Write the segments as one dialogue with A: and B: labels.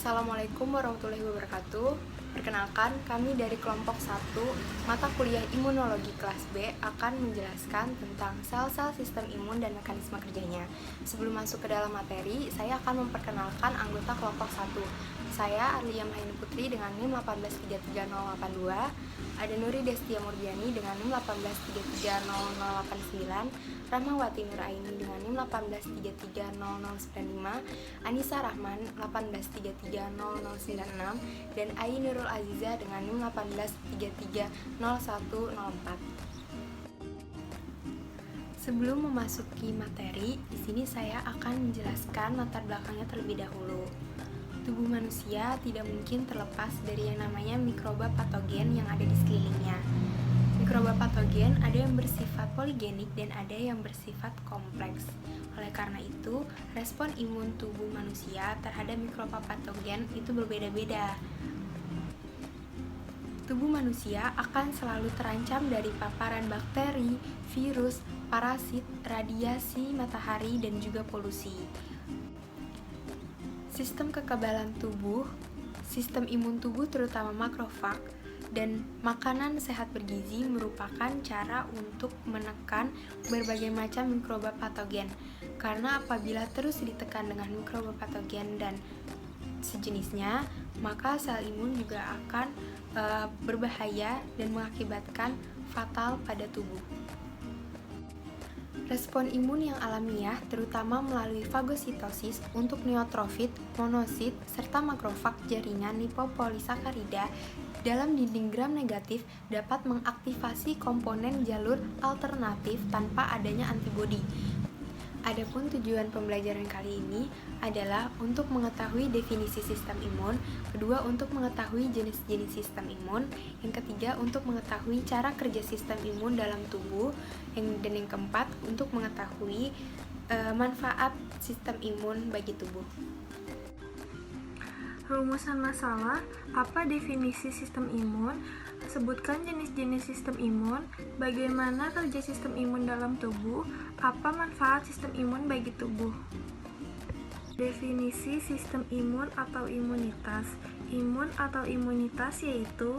A: Assalamualaikum warahmatullahi wabarakatuh. Perkenalkan, kami dari kelompok 1 mata kuliah Imunologi kelas B akan menjelaskan tentang sel-sel sistem imun dan mekanisme kerjanya. Sebelum masuk ke dalam materi, saya akan memperkenalkan anggota kelompok 1. Saya Arlia Mahini Putri dengan NIM 1833082, ada Nuri Destia Murdiani dengan NIM 1833089, Rahmawati Nuraini dengan NIM 1833095, Anissa Rahman 1833096, dan Ai Nurul Aziza dengan NIM 183310104. Sebelum memasuki materi, di sini saya akan menjelaskan latar belakangnya terlebih dahulu. Tubuh manusia tidak mungkin terlepas dari yang namanya mikroba patogen yang ada di sekelilingnya. Mikroba patogen ada yang bersifat poligenik dan ada yang bersifat kompleks. Oleh karena itu, respon imun tubuh manusia terhadap mikroba patogen itu berbeda-beda. Tubuh manusia akan selalu terancam dari paparan bakteri, virus, parasit, radiasi matahari, dan juga polusi. Sistem kekebalan tubuh, sistem imun tubuh terutama makrofag, dan makanan sehat bergizi merupakan cara untuk menekan berbagai macam mikroba patogen. Karena apabila terus ditekan dengan mikroba patogen dan sejenisnya, maka sel imun juga akan berbahaya dan mengakibatkan fatal pada tubuh. Respon imun yang alamiah terutama melalui fagositosis untuk neutrofit, monosit, serta makrofag jaringan lipopolisakarida dalam dinding gram negatif dapat mengaktifasi komponen jalur alternatif tanpa adanya antibodi. Adapun tujuan pembelajaran kali ini adalah untuk mengetahui definisi sistem imun, kedua untuk mengetahui jenis-jenis sistem imun, yang ketiga untuk mengetahui cara kerja sistem imun dalam tubuh, dan yang keempat untuk mengetahui manfaat sistem imun bagi tubuh.
B: Rumusan masalah, apa definisi sistem imun? Sebutkan jenis-jenis sistem imun, bagaimana kerja sistem imun dalam tubuh, apa manfaat sistem imun bagi tubuh. Definisi sistem imun atau imunitas. Imun atau imunitas yaitu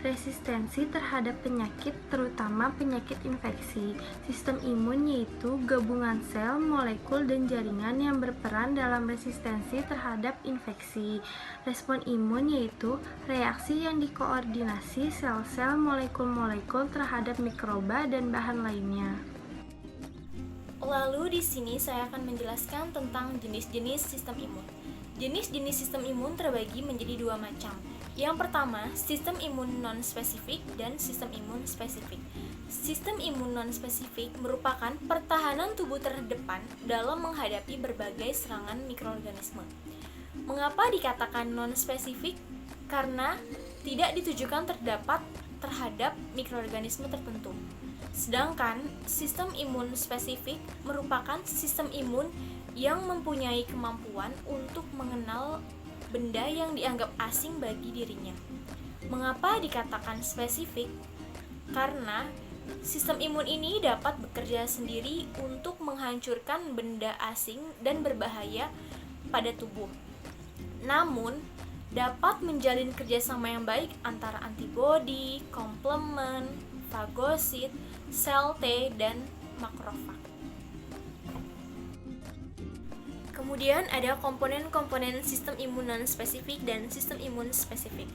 B: resistensi terhadap penyakit, terutama penyakit infeksi. Sistem imun yaitu gabungan sel, molekul, dan jaringan yang berperan dalam resistensi terhadap infeksi. Respon imun yaitu reaksi yang dikoordinasi sel-sel, molekul-molekul terhadap mikroba dan bahan lainnya.
C: Lalu di sini saya akan menjelaskan tentang jenis-jenis sistem imun. Jenis-jenis sistem imun terbagi menjadi dua macam. Yang pertama, sistem imun non-spesifik dan sistem imun spesifik. Sistem imun non-spesifik merupakan pertahanan tubuh terdepan dalam menghadapi berbagai serangan mikroorganisme. Mengapa dikatakan non-spesifik? Karena tidak ditujukan terhadap mikroorganisme tertentu. Sedangkan sistem imun spesifik merupakan sistem imun yang mempunyai kemampuan untuk mengenal benda yang dianggap asing bagi dirinya. Mengapa dikatakan spesifik? Karena sistem imun ini dapat bekerja sendiri untuk menghancurkan benda asing dan berbahaya pada tubuh. Namun, dapat menjalin kerjasama yang baik antara antibodi, komplement, fagosit, sel T, dan makrofag. Kemudian ada komponen-komponen sistem imun non-spesifik dan sistem imun spesifik.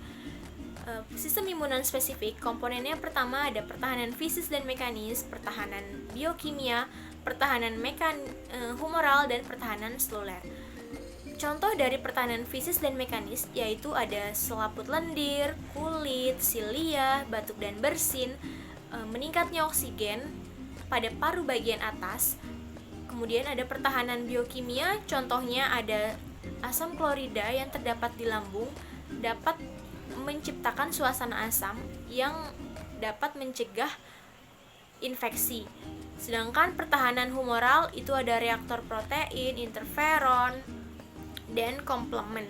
C: Sistem imun non-spesifik, komponennya pertama ada pertahanan fisis dan mekanis, pertahanan biokimia, pertahanan humoral, dan pertahanan seluler. Contoh dari pertahanan fisis dan mekanis yaitu ada selaput lendir, kulit, silia, batuk dan bersin, meningkatnya oksigen pada paru bagian atas. Kemudian ada pertahanan biokimia, contohnya ada asam klorida yang terdapat di lambung dapat menciptakan suasana asam yang dapat mencegah infeksi. Sedangkan pertahanan humoral itu ada reaktor protein, interferon, dan komplement.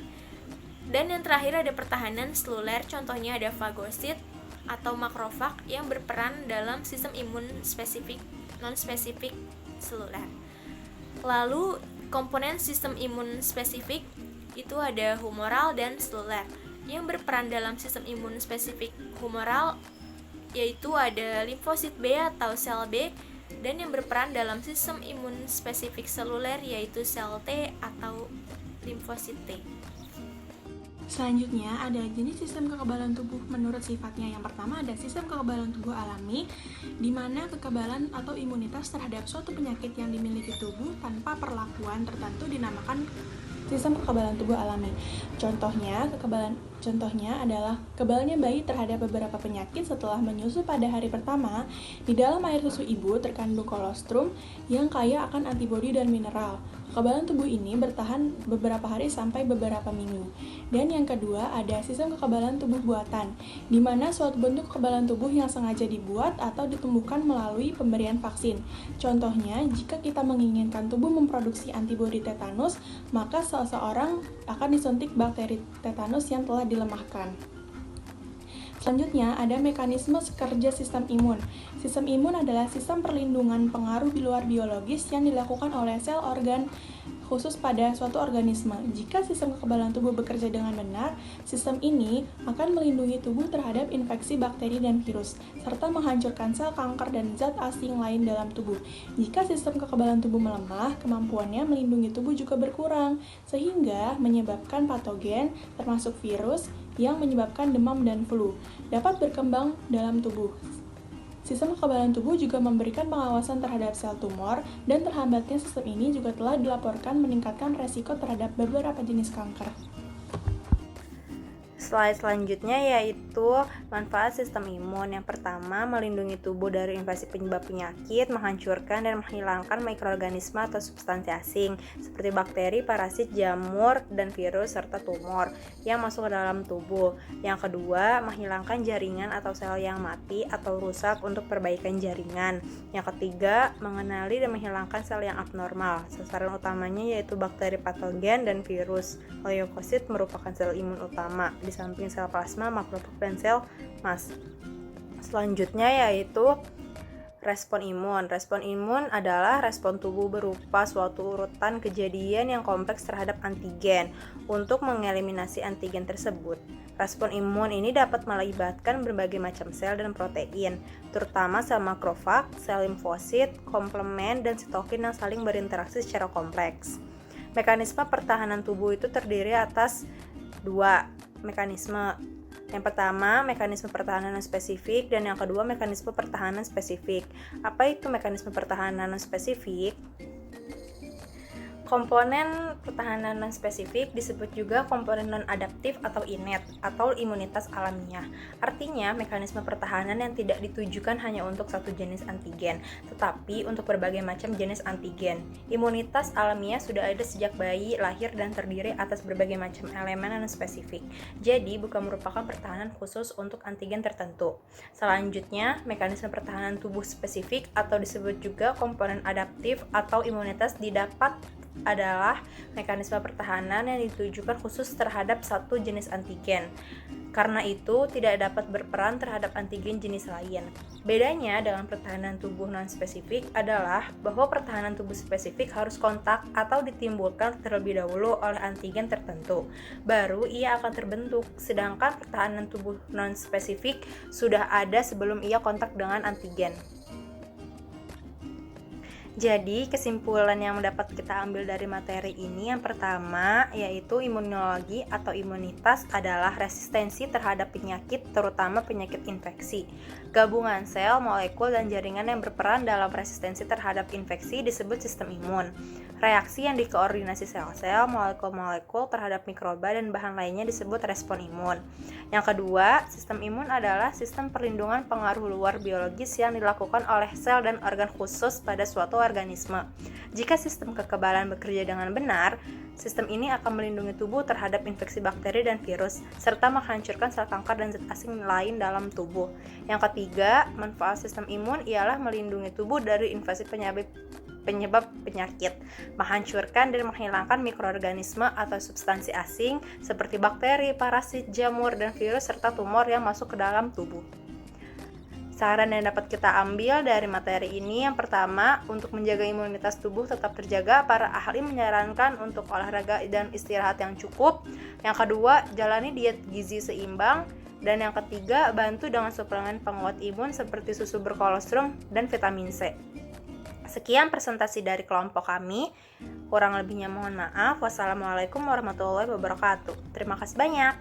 C: Dan yang terakhir ada pertahanan seluler, contohnya ada fagosit atau makrofag yang berperan dalam sistem imun spesifik, non-spesifik seluler. Lalu komponen sistem imun spesifik itu ada humoral dan seluler. Yang berperan dalam sistem imun spesifik humoral yaitu ada limfosit B atau sel B, dan yang berperan dalam sistem imun spesifik seluler yaitu sel T atau limfosit T.
D: Selanjutnya ada jenis sistem kekebalan tubuh menurut sifatnya. Yang pertama ada sistem kekebalan tubuh alami, di mana kekebalan atau imunitas terhadap suatu penyakit yang dimiliki tubuh tanpa perlakuan tertentu dinamakan sistem kekebalan tubuh alami. Contohnya adalah kebalnya bayi terhadap beberapa penyakit setelah menyusu pada hari pertama. Di dalam air susu ibu terkandung kolostrum yang kaya akan antibodi dan mineral. Kekebalan tubuh ini bertahan beberapa hari sampai beberapa minggu. Dan yang kedua ada sistem kekebalan tubuh buatan, di mana suatu bentuk kekebalan tubuh yang sengaja dibuat atau ditumbuhkan melalui pemberian vaksin. Contohnya, jika kita menginginkan tubuh memproduksi antibodi tetanus, maka seseorang akan disuntik bakteri tetanus yang telah dilemahkan. Selanjutnya, ada mekanisme kerja sistem imun. Sistem imun adalah sistem perlindungan pengaruh di luar biologis yang dilakukan oleh sel organ khusus pada suatu organisme. Jika sistem kekebalan tubuh bekerja dengan benar, sistem ini akan melindungi tubuh terhadap infeksi bakteri dan virus, serta menghancurkan sel kanker dan zat asing lain dalam tubuh. Jika sistem kekebalan tubuh melemah, kemampuannya melindungi tubuh juga berkurang, sehingga menyebabkan patogen, termasuk virus, yang menyebabkan demam dan flu, dapat berkembang dalam tubuh. Sistem kekebalan tubuh juga memberikan pengawasan terhadap sel tumor, dan terhambatnya sistem ini juga telah dilaporkan meningkatkan resiko terhadap beberapa jenis kanker.
E: Slide selanjutnya yaitu manfaat sistem imun. Yang pertama, melindungi tubuh dari invasi penyebab penyakit, menghancurkan dan menghilangkan mikroorganisme atau substansi asing seperti bakteri, parasit, jamur, dan virus serta tumor yang masuk ke dalam tubuh. Yang kedua, menghilangkan jaringan atau sel yang mati atau rusak untuk perbaikan jaringan. Yang ketiga, mengenali dan menghilangkan sel yang abnormal. Sasaran utamanya yaitu bakteri patogen dan virus. Leukosit merupakan sel imun utama di samping sel plasma, makrofag, dan sel MAS. Selanjutnya yaitu respon imun. Respon imun adalah respon tubuh berupa suatu urutan kejadian yang kompleks terhadap antigen. Untuk mengeliminasi antigen tersebut, respon imun ini dapat melibatkan berbagai macam sel dan protein, terutama sel makrofag, sel limfosit, komplement, dan sitokin yang saling berinteraksi secara kompleks. Mekanisme pertahanan tubuh itu terdiri atas dua mekanisme. Yang pertama, mekanisme pertahanan spesifik, dan yang kedua, mekanisme pertahanan spesifik. Apa itu mekanisme pertahanan spesifik? Komponen pertahanan non-spesifik disebut juga komponen non-adaptif atau innate atau imunitas alamiah. Artinya, mekanisme pertahanan yang tidak ditujukan hanya untuk satu jenis antigen, tetapi untuk berbagai macam jenis antigen. Imunitas alamiah sudah ada sejak bayi lahir dan terdiri atas berbagai macam elemen non-spesifik. Jadi, bukan merupakan pertahanan khusus untuk antigen tertentu. Selanjutnya, mekanisme pertahanan tubuh spesifik atau disebut juga komponen adaptif atau imunitas didapat adalah mekanisme pertahanan yang ditujukan khusus terhadap satu jenis antigen. Karena itu, tidak dapat berperan terhadap antigen jenis lain. Bedanya dengan pertahanan tubuh non-spesifik adalah bahwa pertahanan tubuh spesifik harus kontak atau ditimbulkan terlebih dahulu oleh antigen tertentu. Baru ia akan terbentuk, sedangkan pertahanan tubuh non-spesifik sudah ada sebelum ia kontak dengan antigen. Jadi, kesimpulan yang dapat kita ambil dari materi ini yang pertama yaitu imunologi atau imunitas adalah resistensi terhadap penyakit, terutama penyakit infeksi. Gabungan sel, molekul, dan jaringan yang berperan dalam resistensi terhadap infeksi disebut sistem imun. Reaksi yang dikoordinasi sel-sel, molekul-molekul terhadap mikroba dan bahan lainnya disebut respon imun. Yang kedua, sistem imun adalah sistem perlindungan pengaruh luar biologis yang dilakukan oleh sel dan organ khusus pada suatu organisme. Jika sistem kekebalan bekerja dengan benar, sistem ini akan melindungi tubuh terhadap infeksi bakteri dan virus, serta menghancurkan sel kanker dan zat asing lain dalam tubuh. Yang ketiga, manfaat sistem imun ialah melindungi tubuh dari invasi penyebab penyakit, menghancurkan dan menghilangkan mikroorganisme atau substansi asing seperti bakteri, parasit, jamur, dan virus serta tumor yang masuk ke dalam tubuh. Saran yang dapat kita ambil dari materi ini, yang pertama, untuk menjaga imunitas tubuh tetap terjaga, para ahli menyarankan untuk olahraga dan istirahat yang cukup. Yang kedua, jalani diet gizi seimbang. Dan yang ketiga, bantu dengan suplemen penguat imun seperti susu berkolostrum dan vitamin C. Sekian presentasi dari kelompok kami. Kurang lebihnya mohon maaf. Wassalamualaikum warahmatullahi wabarakatuh. Terima kasih banyak.